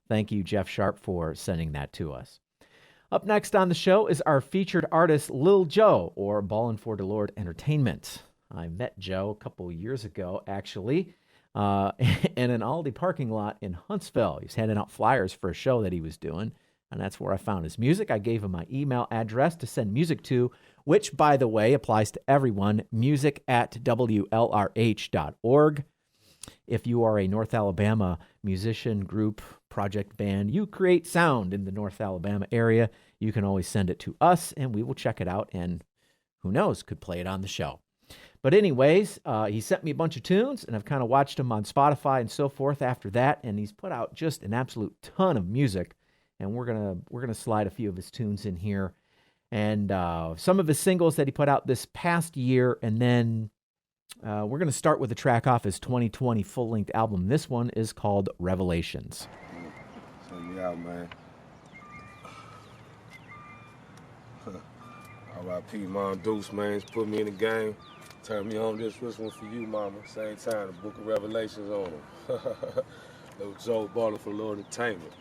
Thank you, Jeff Sharp, for sending that to us. Up next on the show is our featured artist, Lil Joe, or Ballin for the Lord Entertainment. I met Joe a couple years ago, actually, in an Aldi parking lot in Huntsville. He was handing out flyers for a show that he was doing, and that's where I found his music. I gave him my email address to send music to, which, by the way, applies to everyone, music@wlrh.org. If you are a North Alabama musician, group, project, band, you create sound in the North Alabama area, you can always send it to us, and we will check it out, and who knows, could play it on the show. But anyways, he sent me a bunch of tunes, and I've kind of watched him on Spotify and so forth after that, and he's put out just an absolute ton of music, and we're gonna slide a few of his tunes in here, and some of his singles that he put out this past year, and then we're going to start with a track off his 2020 full-length album. This one is called Revelations. Check me out, man. R.I.P. Mom Deuce, man. Put me in the game. Turn me on this one for you, mama. Same time, the Book of Revelations on him. Little Joe Ballin for Lord Entertainment.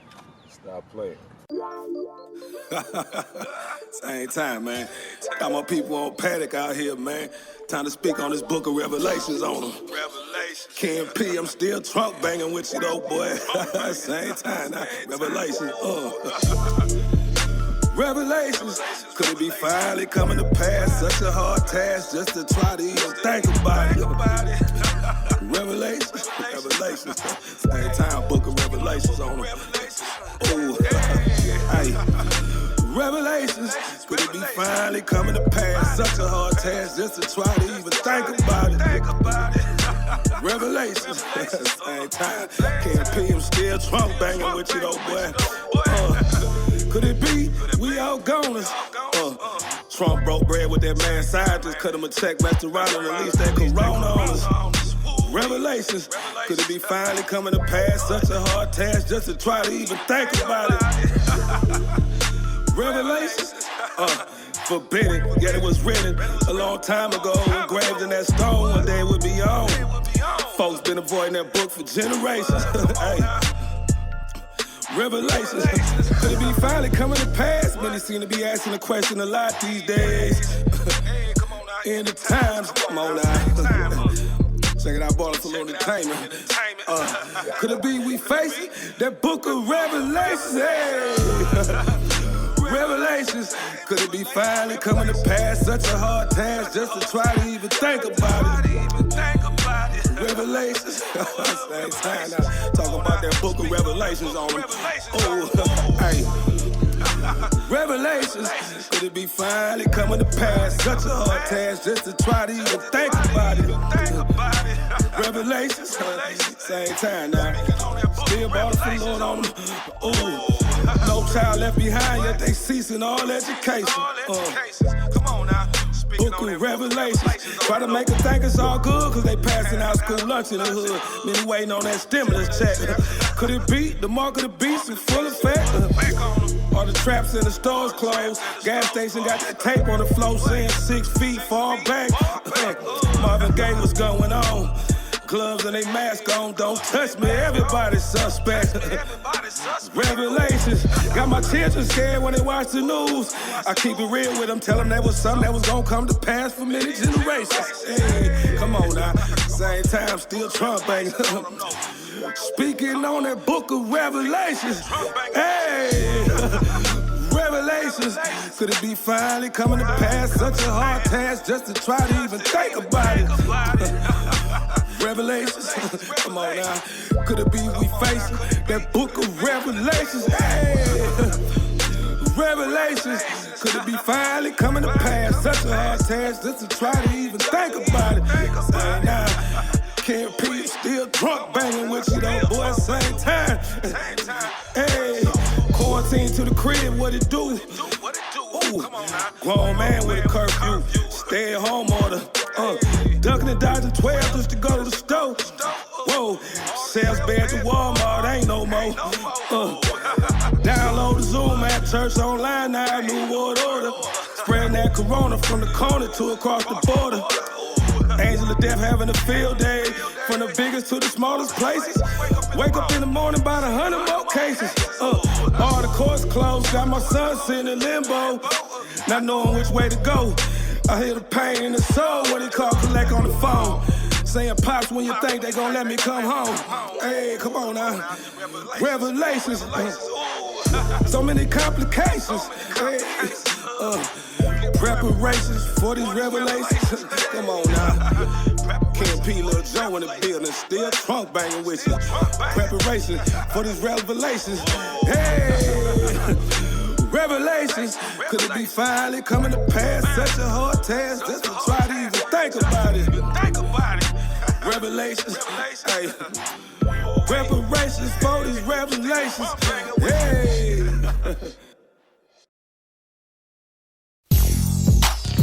Stop playing. Same time, man. Got my people on paddock out here, man. Time to speak on this Book of Revelations on them. Ken P, I'm still trunk banging with you though, boy. Same time now. Revelations, Revelations, could it be finally coming to pass? Such a hard task just to try to even think about it. Revelations, same time, Book of Revelations on them. Ooh, hey. Revelations, could it be finally coming to pass? Such a hard task just to try to even think about it. Revelations, same time, can't pee, I'm still trunk banging with you though, boy. Could it be we all goners? Trump broke bread with that man scientist, cut him a check, messed around and released that corona on us. Revelations, could it be finally coming to pass? Such a hard task just to try to even think about it. Revelations, forbidden, yet it was written a long time ago, engraved in that stone, one day it would be on. Folks been avoiding that book for generations. Hey. Revelations, could it be finally coming to pass? Many seem to be asking the question a lot these days. In the times, come on now. Check it out, Ballin for Lord Entertainment. Could it be we facing that Book of Revelations? Hey. Revelations, could it be finally coming to pass? Such a hard task just to try to even think about it. Revelations, same time now, talking about that Book of Revelations on them. Oh, hey. Revelations, could it be finally coming to pass? Such a hard task just to try to even think about it. Revelations, same time now, still Ballin for Lord on them. Oh. No child left behind, yet they ceasing all education. Come on now. Book of Revelations. Try to make them think it's all good, cause they passing out school lunch in the hood. Many waiting on that stimulus check. Could it be the mark of the beast in full effect? All the traps in the stores closed. Gas station got that tape on the floor saying 6 feet far back. Marvin Gaye was going on. Gloves and they mask on, don't touch me, everybody's suspect. Revelations, got my children scared when they watch the news. I keep it real with them, tell them that was something that was gonna come to pass for many generations. Hey, come on now, same time, still Trump banging. Speaking on that Book of Revelations. Hey, Revelations, could it be finally coming to pass? Such a hard task just to try to even think about it. Revelations, come on now. Could it be we facing that Book of Revelations? Hey, Revelations, could it be finally coming to pass? Such a hard task just to try to even think about it. Say now, can't be still drunk banging with you though, boy, same time. Hey, quarantine to the crib, what it do? Ooh, grown man with a curfew, stay at home order. Ducking and dodging 12 just to go to the store. Whoa, sales bad to Walmart, ain't no more. Download the Zoom app, church online now, new world order. Spreading that corona from the corner to across the border. Angel of death having a field day. From the biggest to the smallest places. Wake up in the morning about 100 more cases. All the courts closed, got my son sitting in limbo. Not knowing which way to go. I hear the pain in the soul when he called collect on the phone. Saying, Pops, when you think they gon' let me come home? Hey, come on now. Revelations. So many complications. Hey, preparations for these revelations. Come on now. Ken P, Lil Joe in the building, still trunk banging with you. Preparation for these revelations. Hey, revelations. Could it be finally coming to pass? Such a hard task just to try to even think about it. Revelations. Hey, preparations for these revelations. Hey.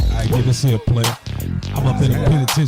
All right, give us here, player. I'm up in the penitentiary.